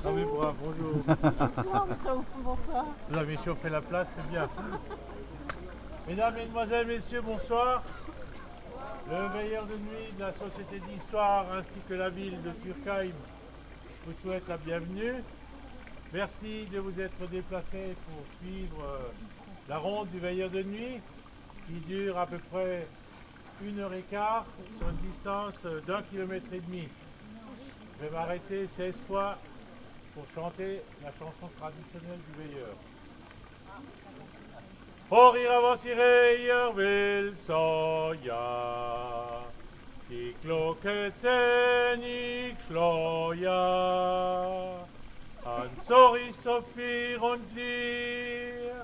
Non mais bonjour. Bonsoir. Vous avez chauffé la place, c'est bien. Mesdames, Mesdemoiselles, Messieurs, bonsoir. Le veilleur de nuit de la Société d'Histoire ainsi que la ville de Turckheim vous souhaite la bienvenue. Merci de vous être déplacés pour suivre la ronde du veilleur de nuit qui dure à peu près 1h15 sur une distance d'1,5 km. Je vais m'arrêter 16 fois pour chanter la chanson traditionnelle du veilleur. Horir was ihr Reier will soja, die Glocke zähnig schloja, an sorry so viel und lier,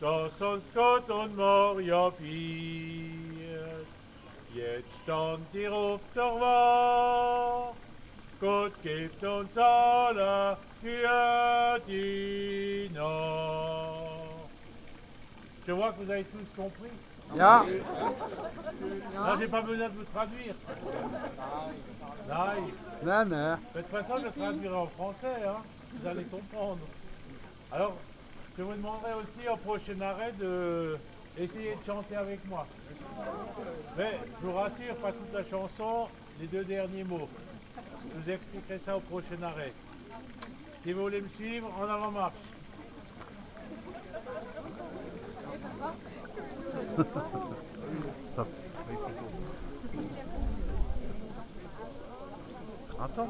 dass uns Gott und Moria biert. Jetzt stand ihr auf der Wacht, Gott gibt uns alle Güte. Je vois que vous avez tous compris. Ja. Là, j'ai pas besoin de vous traduire. Nein. Nee, nee. De toute façon, je traduirai en français, hein. Vous allez comprendre. Alors, je vous demanderai aussi au prochain arrêt d'essayer de chanter avec moi. Mais, je vous rassure, pas toute la chanson, les 2 derniers mots. Je vous expliquerai ça au prochain arrêt. Si vous voulez me suivre, en avant marche. Stop. Attends.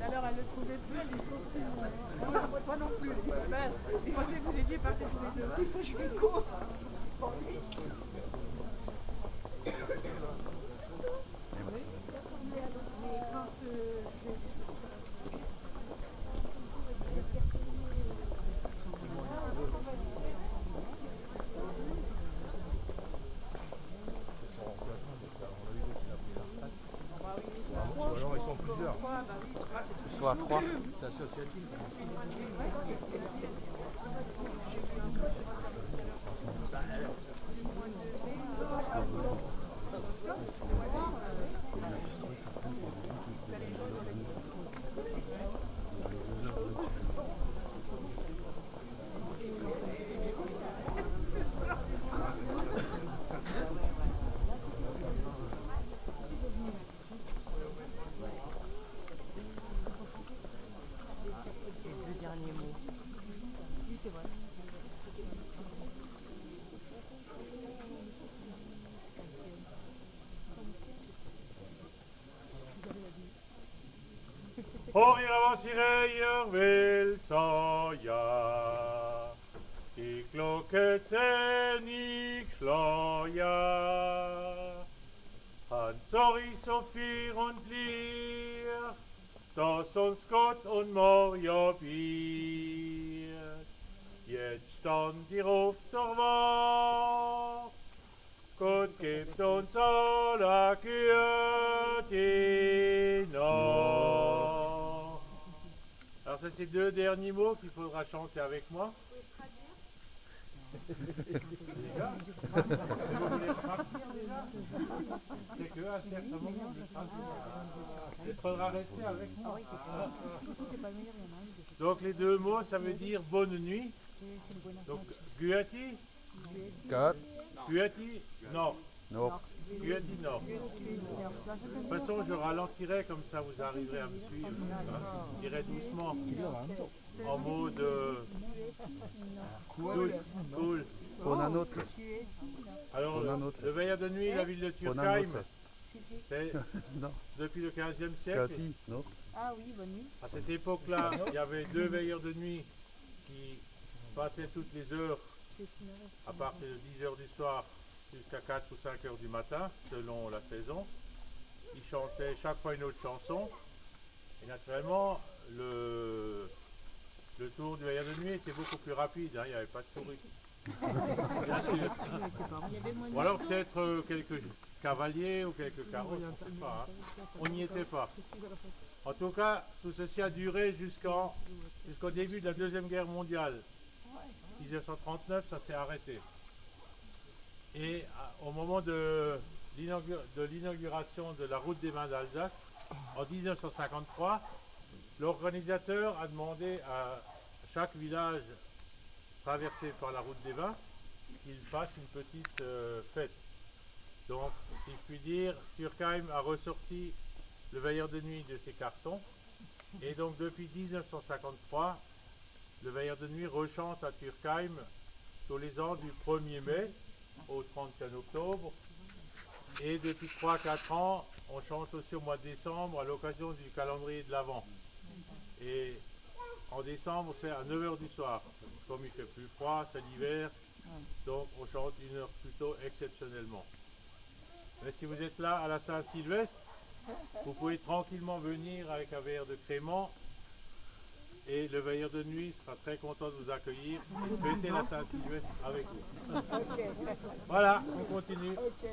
Alors elle ne trouvait plus, elle est sortie. Moi non plus. Ben, je pensais que vous étiez partis tous les deux. Il faut que je me cours. Alors ils sont plusieurs. Ils sont à 3. C'est associatif. Horir was ihr Reier will soja, die Glocke zähnig schloja, an sorry so viel und lier, dass uns Gott und Moria biert. Jetzt stand ihr auf der Wacht, Gott gibt uns alle Güte noch. Alors ça c'est 2 derniers mots qu'il faudra chanter avec moi. Déjà, vous voulez partir déjà? C'est que à certain moment je traduis. Il faudra rester avec moi. Donc les 2 mots ça veut dire bonne nuit. Donc Güati, Kat. Güati, Nord. Nord. Güati Nord. De toute façon, je ralentirai comme ça, vous arriverez à me suivre. Hein. Je dirai doucement, en mode douce, cool. On a notre. Alors, On a notre. le veilleur de nuit, la ville de On a Turckheim, notre. c'est Non. depuis le 15e siècle. Cathy. Non. Ah oui, bonne nuit. À cette époque-là, il y avait 2 veilleurs de nuit qui passaient toutes les heures à partir de 10 heures du soir jusqu'à 4 ou 5 heures du matin, selon la saison. Ils chantaient chaque fois une autre chanson. Et naturellement, le tour du veilleur de nuit était beaucoup plus rapide, hein, il n'y avait pas de touristes. Bien sûr. Ou alors peut-être quelques cavaliers ou quelques carrosses, on ne sait pas. Hein. On n'y était pas. En tout cas, tout ceci a duré jusqu'au début de la Deuxième Guerre mondiale. 1939, ça s'est arrêté. Et au moment de l'inauguration de la route des vins d'Alsace, en 1953, l'organisateur a demandé à chaque village traversé par la route des vins qu'il fasse une petite fête. Donc, si je puis dire, Turckheim a ressorti le veilleur de nuit de ses cartons. Et donc, depuis 1953, le veilleur de nuit rechante à Turckheim tous les ans du 1er mai au 31 octobre. Et depuis 3-4 ans, on chante aussi au mois de décembre à l'occasion du calendrier de l'Avent. Et en décembre, c'est à 9 h du soir. Comme il fait plus froid, c'est l'hiver, donc on chante une heure plus tôt exceptionnellement. Mais si vous êtes là à la Saint-Sylvestre, vous pouvez tranquillement venir avec un verre de crément et le veilleur de nuit sera très content de vous accueillir et fêter la Saint-Sylvestre avec vous. Voilà, on continue. Ok.